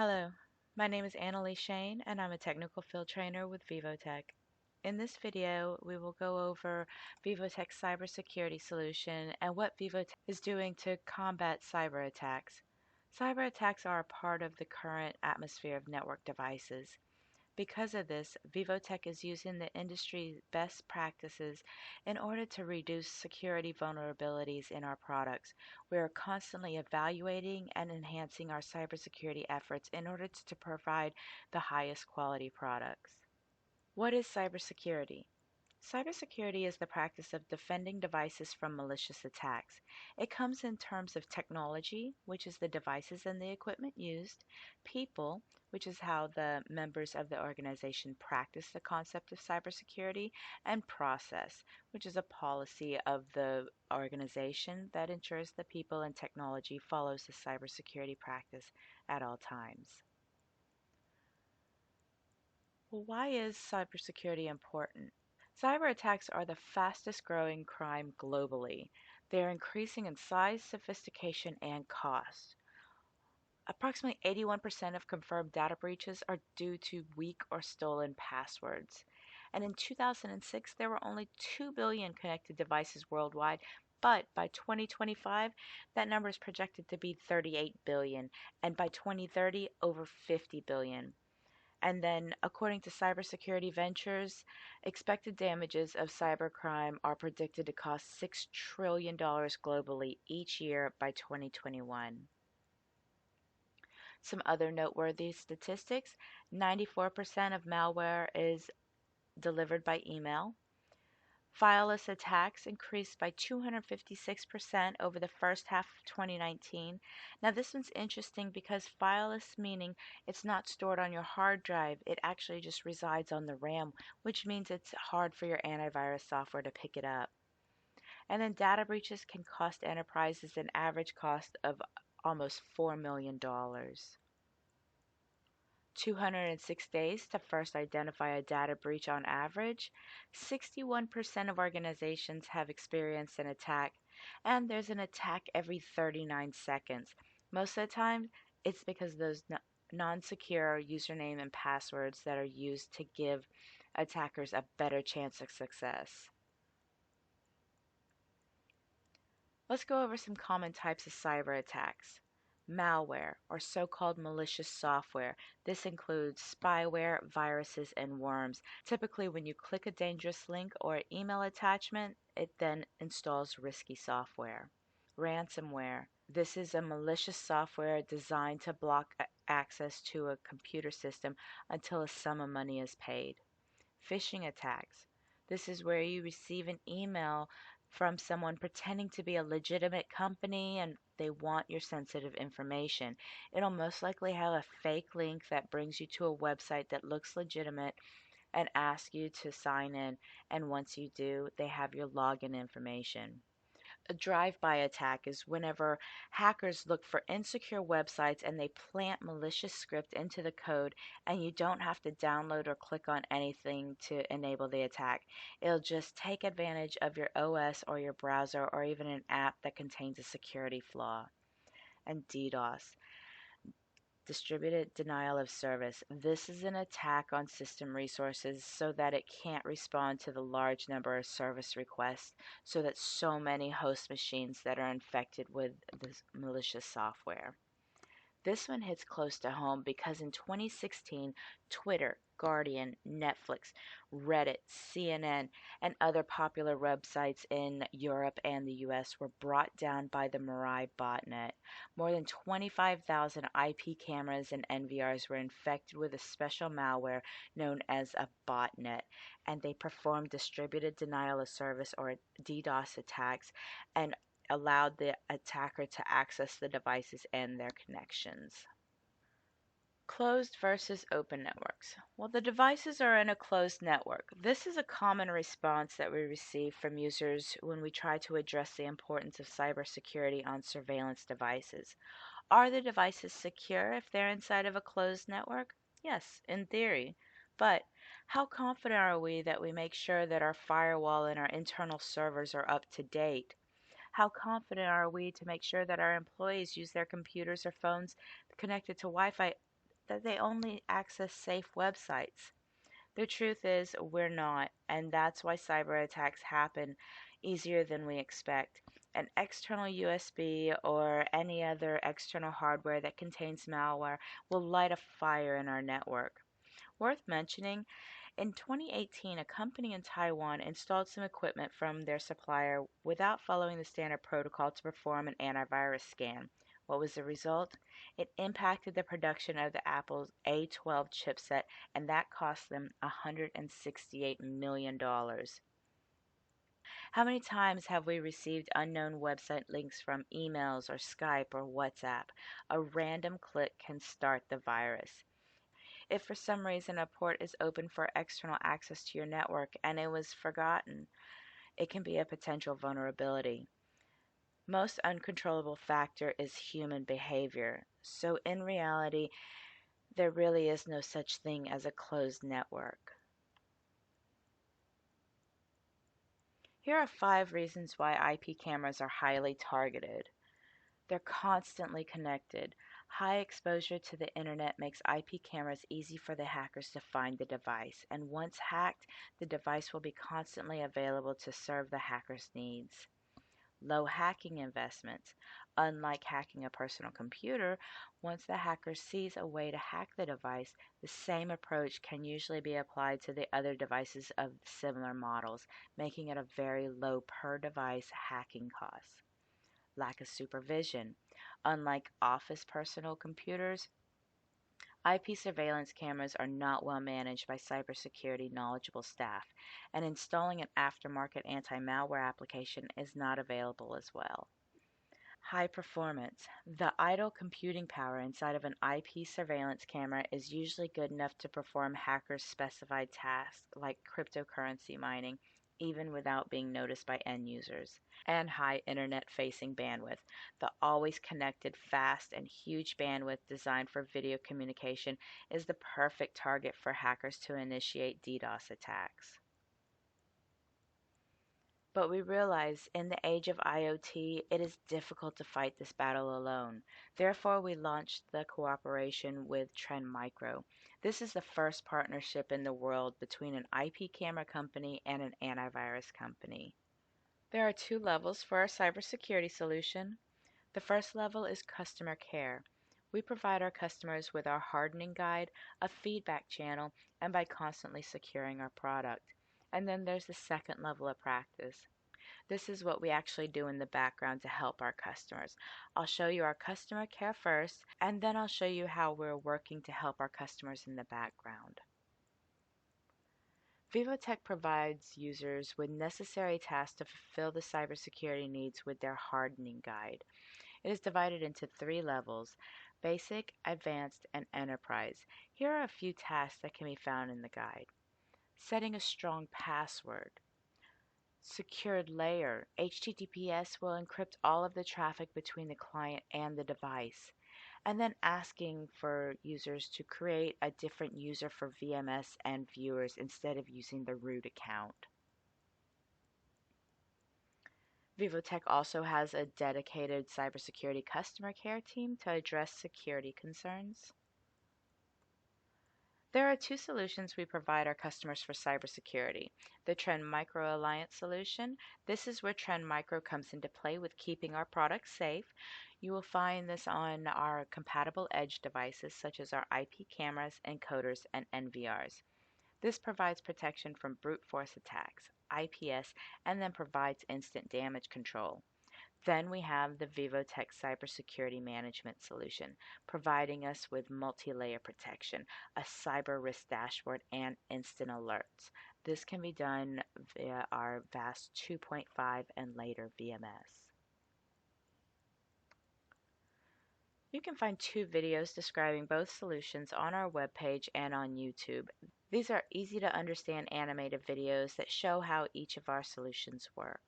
Hello, my name is Annalie Shane and I'm a technical field trainer with Vivotech. In this video, we will go over Vivotech's cybersecurity solution and what Vivotech is doing to combat cyber attacks. Cyber attacks are a part of the current atmosphere of network devices. Because of this, Vivotech is using the industry's best practices in order to reduce security vulnerabilities in our products. We are constantly evaluating and enhancing our cybersecurity efforts in order to provide the highest quality products. What is cybersecurity? Cybersecurity is the practice of defending devices from malicious attacks. It comes in terms of technology, which is the devices and the equipment used, people, which is how the members of the organization practice the concept of cybersecurity, and process, which is a policy of the organization that ensures the people and technology follows the cybersecurity practice at all times. Well, why is cybersecurity important? Cyber attacks are the fastest growing crime globally. They are increasing in size, sophistication, and cost. Approximately 81% of confirmed data breaches are due to weak or stolen passwords. And in 2006, there were only 2 billion connected devices worldwide, but by 2025, that number is projected to be 38 billion, and by 2030, over 50 billion. And then, according to Cybersecurity Ventures, expected damages of cybercrime are predicted to cost $6 trillion globally each year by 2021. Some other noteworthy statistics: 94% of malware is delivered by email. Fileless attacks increased by 256% over the first half of 2019. Now, this one's interesting because fileless meaning it's not stored on your hard drive, it actually just resides on the RAM, which means it's hard for your antivirus software to pick it up. And then data breaches can cost enterprises an average cost of almost $4 million. 206 days to first identify a data breach on average. 61% of organizations have experienced an attack, and there's an attack every 39 seconds. Most of the time, it's because of those non-secure username and passwords that are used to give attackers a better chance of success. Let's go over some common types of cyber attacks. Malware, or so-called malicious software. This includes spyware, viruses, and worms. Typically, when you click a dangerous link or email attachment, it then installs risky software. Ransomware. This is a malicious software designed to block access to a computer system until a sum of money is paid. Phishing attacks. This is where you receive an email from someone pretending to be a legitimate company and they want your sensitive information. It'll most likely have a fake link that brings you to a website that looks legitimate and asks you to sign in. And once you do, they have your login information. A drive-by attack is whenever hackers look for insecure websites and they plant malicious script into the code, and you don't have to download or click on anything to enable the attack. It'll just take advantage of your OS or your browser or even an app that contains a security flaw. And DDoS, distributed denial of service. This is an attack on system resources so that it can't respond to the large number of service requests, so that so many host machines that are infected with this malicious software. This one hits close to home because in 2016, Twitter, Guardian, Netflix, Reddit, CNN, and other popular websites in Europe and the US were brought down by the Mirai botnet. More than 25,000 IP cameras and NVRs were infected with a special malware known as a botnet, and they performed distributed denial of service or DDoS attacks and allowed the attacker to access the devices and their connections. Closed versus open networks. Well, the devices are in a closed network. This is a common response that we receive from users when we try to address the importance of cybersecurity on surveillance devices. Are the devices secure if they're inside of a closed network? Yes, in theory. But how confident are we that we make sure that our firewall and our internal servers are up to date? How confident are we to make sure that our employees use their computers or phones connected to Wi-Fi that they only access safe websites. The truth is, we're not, and that's why cyber attacks happen easier than we expect. An external USB or any other external hardware that contains malware will light a fire in our network. Worth mentioning, in 2018, a company in Taiwan installed some equipment from their supplier without following the standard protocol to perform an antivirus scan. What was the result? It impacted the production of the Apple's A12 chipset, and that cost them $168 million. How many times have we received unknown website links from emails or Skype or WhatsApp? A random click can start the virus. If for some reason a port is open for external access to your network and it was forgotten, it can be a potential vulnerability. Most uncontrollable factor is human behavior. So in reality, there really is no such thing as a closed network. Here are 5 reasons why IP cameras are highly targeted. They're constantly connected. High exposure to the internet makes IP cameras easy for the hackers to find the device, and once hacked, the device will be constantly available to serve the hacker's needs. Low hacking investments. Unlike hacking a personal computer, once the hacker sees a way to hack the device, the same approach can usually be applied to the other devices of similar models, making it a very low per device hacking cost. Lack of supervision. Unlike office personal computers, IP surveillance cameras are not well managed by cybersecurity knowledgeable staff, and installing an aftermarket anti-malware application is not available as well. High performance. The idle computing power inside of an IP surveillance camera is usually good enough to perform hackers' specified tasks like cryptocurrency mining, even without being noticed by end users. And high internet facing bandwidth. The always connected, fast, and huge bandwidth designed for video communication is the perfect target for hackers to initiate DDoS attacks. But we realize in the age of IoT, it is difficult to fight this battle alone. Therefore, we launched the cooperation with Trend Micro. This is the first partnership in the world between an IP camera company and an antivirus company. There are 2 levels for our cybersecurity solution. The first level is customer care. We provide our customers with our hardening guide, a feedback channel, and by constantly securing our product. And then there's the second level of practice. This is what we actually do in the background to help our customers. I'll show you our customer care first, and then I'll show you how we're working to help our customers in the background. Vivotech provides users with necessary tasks to fulfill the cybersecurity needs with their hardening guide. It is divided into 3 levels: basic, advanced, and enterprise. Here are a few tasks that can be found in the guide. Setting a strong password. Secured layer. HTTPS will encrypt all of the traffic between the client and the device. And then asking for users to create a different user for VMS and viewers instead of using the root account. Vivotech also has a dedicated cybersecurity customer care team to address security concerns. There are 2 solutions we provide our customers for cybersecurity. The Trend Micro Alliance solution. This is where Trend Micro comes into play with keeping our products safe. You will find this on our compatible edge devices such as our IP cameras, encoders, and NVRs. This provides protection from brute force attacks, IPS, and then provides instant damage control. Then we have the Vivotech Cybersecurity Management Solution, providing us with multi-layer protection, a cyber risk dashboard, and instant alerts. This can be done via our VAST 2.5 and later VMS. You can find 2 videos describing both solutions on our webpage and on YouTube. These are easy to understand animated videos that show how each of our solutions work.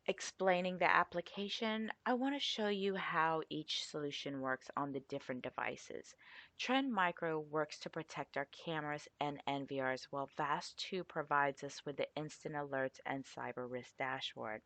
Explaining the application, I want to show you how each solution works on the different devices. Trend Micro works to protect our cameras and NVRs, while VAST 2 provides us with the instant alerts and cyber risk dashboard.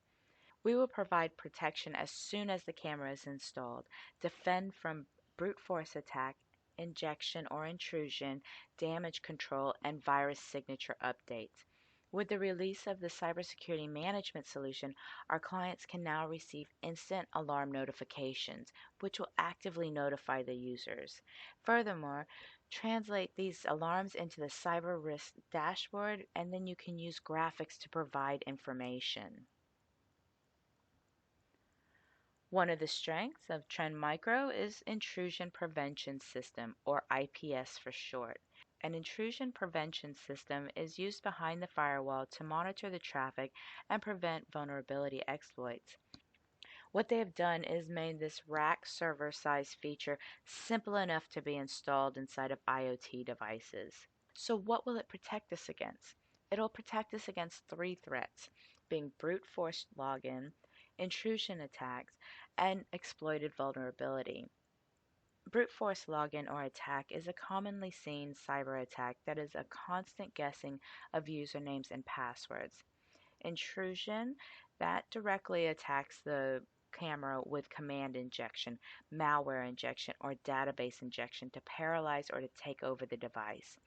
We will provide protection as soon as the camera is installed, defend from brute force attack, injection or intrusion, damage control, and virus signature updates. With the release of the cybersecurity management solution, our clients can now receive instant alarm notifications, which will actively notify the users. Furthermore, translate these alarms into the cyber risk dashboard, and then you can use graphics to provide information. One of the strengths of Trend Micro is Intrusion Prevention System, or IPS for short. An intrusion prevention system is used behind the firewall to monitor the traffic and prevent vulnerability exploits. What they have done is made this rack server size feature simple enough to be installed inside of IoT devices. So what will it protect us against? It'll protect us against three threats, being brute force login, intrusion attacks, and exploited vulnerability. Brute force login or attack is a commonly seen cyber attack that is a constant guessing of usernames and passwords. Intrusion, that directly attacks the camera with command injection, malware injection, or database injection to paralyze or to take over the device.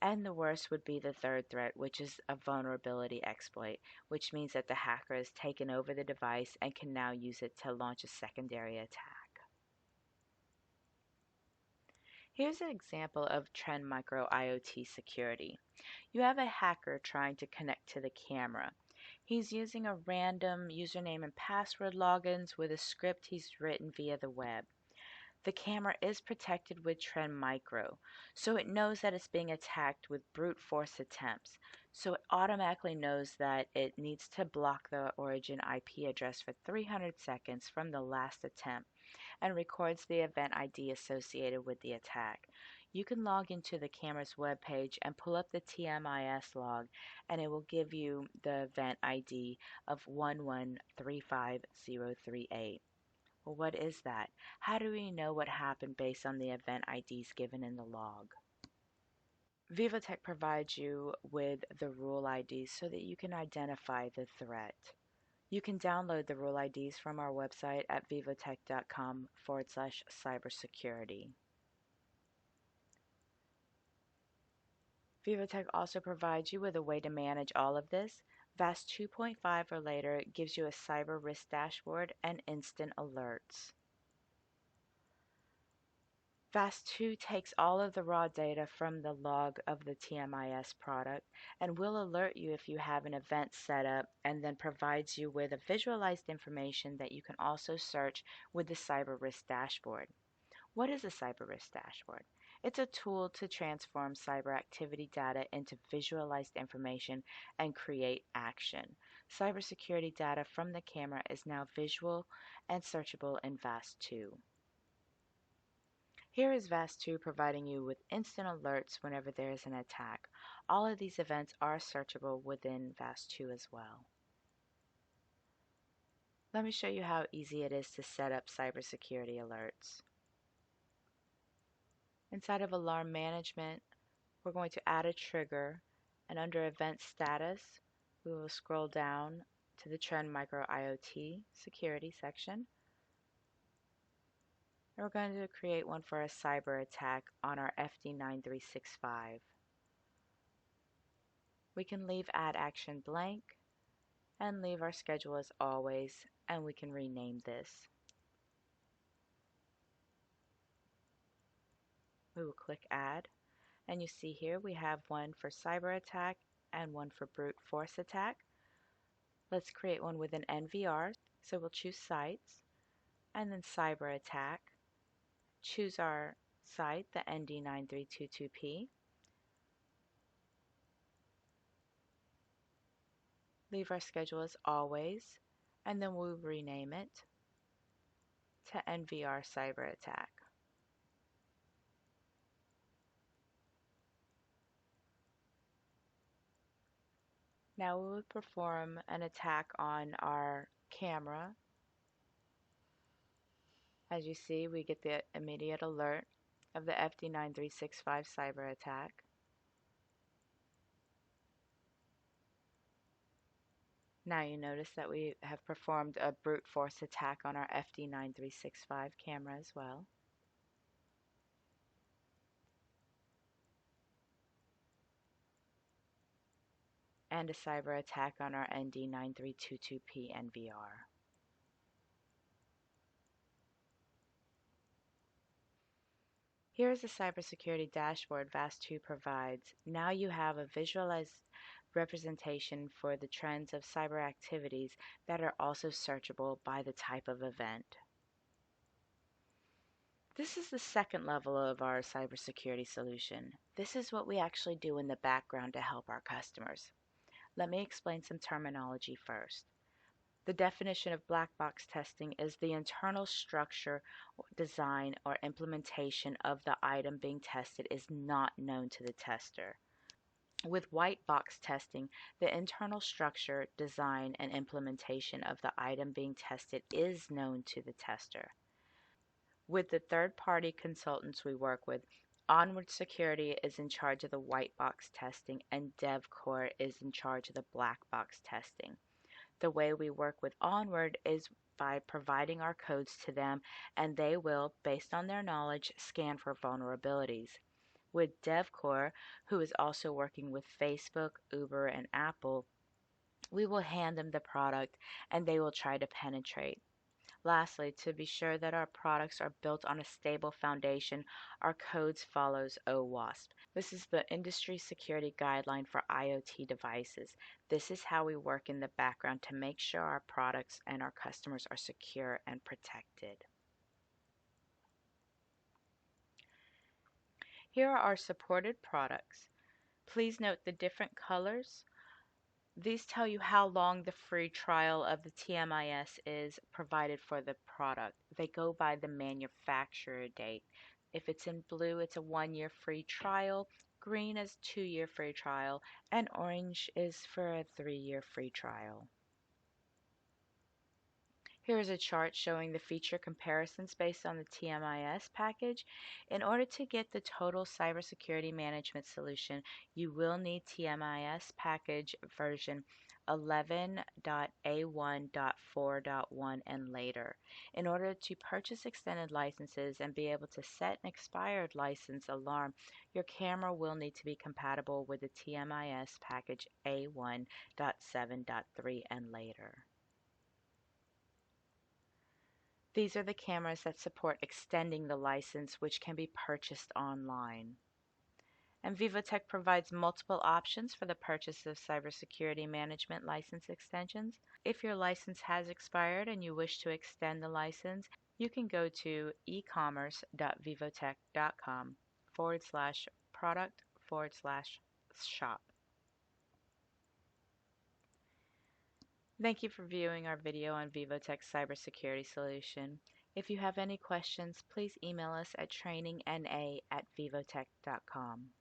And the worst would be the third threat, which is a vulnerability exploit, which means that the hacker has taken over the device and can now use it to launch a secondary attack. Here's an example of Trend Micro IoT security. You have a hacker trying to connect to the camera. He's using a random username and password logins with a script he's written via the web. The camera is protected with Trend Micro, so it knows that it's being attacked with brute force attempts. So it automatically knows that it needs to block the origin IP address for 300 seconds from the last attempt and records the event ID associated with the attack. You can log into the camera's web page and pull up the TMIS log, and it will give you the event ID of 1135038. Well, what is that? How do we know what happened based on the event IDs given in the log? VivoTech provides you with the rule IDs so that you can identify the threat. You can download the rule IDs from our website at vivotech.com/cybersecurity. VivoTech also provides you with a way to manage all of this. VAST 2.5 or later gives you a cyber risk dashboard and instant alerts. VAST 2 takes all of the raw data from the log of the TMIS product and will alert you if you have an event set up, and then provides you with a visualized information that you can also search with the Cyber Risk Dashboard. What is a Cyber Risk Dashboard? It's a tool to transform cyber activity data into visualized information and create action. Cybersecurity data from the camera is now visual and searchable in VAST 2. Here is VAST 2 providing you with instant alerts whenever there is an attack. All of these events are searchable within VAST 2 as well. Let me show you how easy it is to set up cybersecurity alerts. Inside of Alarm Management, we're going to add a trigger, and under Event Status, we will scroll down to the Trend Micro IoT Security section. And we're going to create one for a cyber attack on our FD9365. We can leave Add Action blank and leave our schedule as always, and we can rename this. We will click Add, and you see here we have one for cyber attack and one for brute force attack. Let's create one with an NVR, so we'll choose Sites, and then Cyber Attack. Choose our site, the ND9322P. Leave our schedule as always, and then we'll rename it to NVR Cyber Attack. Now we will perform an attack on our camera. As you see, we get the immediate alert of the FD9365 cyber attack. Now you notice that we have performed a brute force attack on our FD9365 camera as well. and a cyber attack on our ND9322P NVR. Here is the cybersecurity dashboard VAST2 provides. Now you have a visualized representation for the trends of cyber activities that are also searchable by the type of event. This is the second level of our cybersecurity solution. This is what we actually do in the background to help our customers. Let me explain some terminology first. The definition of black box testing is the internal structure, design, or implementation of the item being tested is not known to the tester. With white box testing, the internal structure, design, and implementation of the item being tested is known to the tester. With the third-party consultants we work with, Onward Security is in charge of the white box testing and DevCore is in charge of the black box testing. The way we work with Onward is by providing our codes to them, and they will, based on their knowledge, scan for vulnerabilities. With DevCore, who is also working with Facebook, Uber, and Apple, we will hand them the product and they will try to penetrate. Lastly, to be sure that our products are built on a stable foundation, our codes follows OWASP. This is the industry security guideline for IoT devices. This is how we work in the background to make sure our products and our customers are secure and protected. Here are our supported products. Please note the different colors. These tell you how long the free trial of the TMIS is provided for the product. They go by the manufacturer date. If it's in blue, it's a 1-year free trial, green is 2-year free trial, and orange is for a 3-year free trial. Here is a chart showing the feature comparisons based on the TMIS package. In order to get the total cybersecurity management solution, you will need TMIS package version 11.A1.4.1 and later. In order to purchase extended licenses and be able to set an expired license alarm, your camera will need to be compatible with the TMIS package A1.7.3 and later. These are the cameras that support extending the license, which can be purchased online. And Vivotech provides multiple options for the purchase of cybersecurity management license extensions. If your license has expired and you wish to extend the license, you can go to ecommerce.vivotech.com/product/shop. Thank you for viewing our video on Vivotech's cybersecurity solution. If you have any questions, please email us at trainingna@vivotech.com.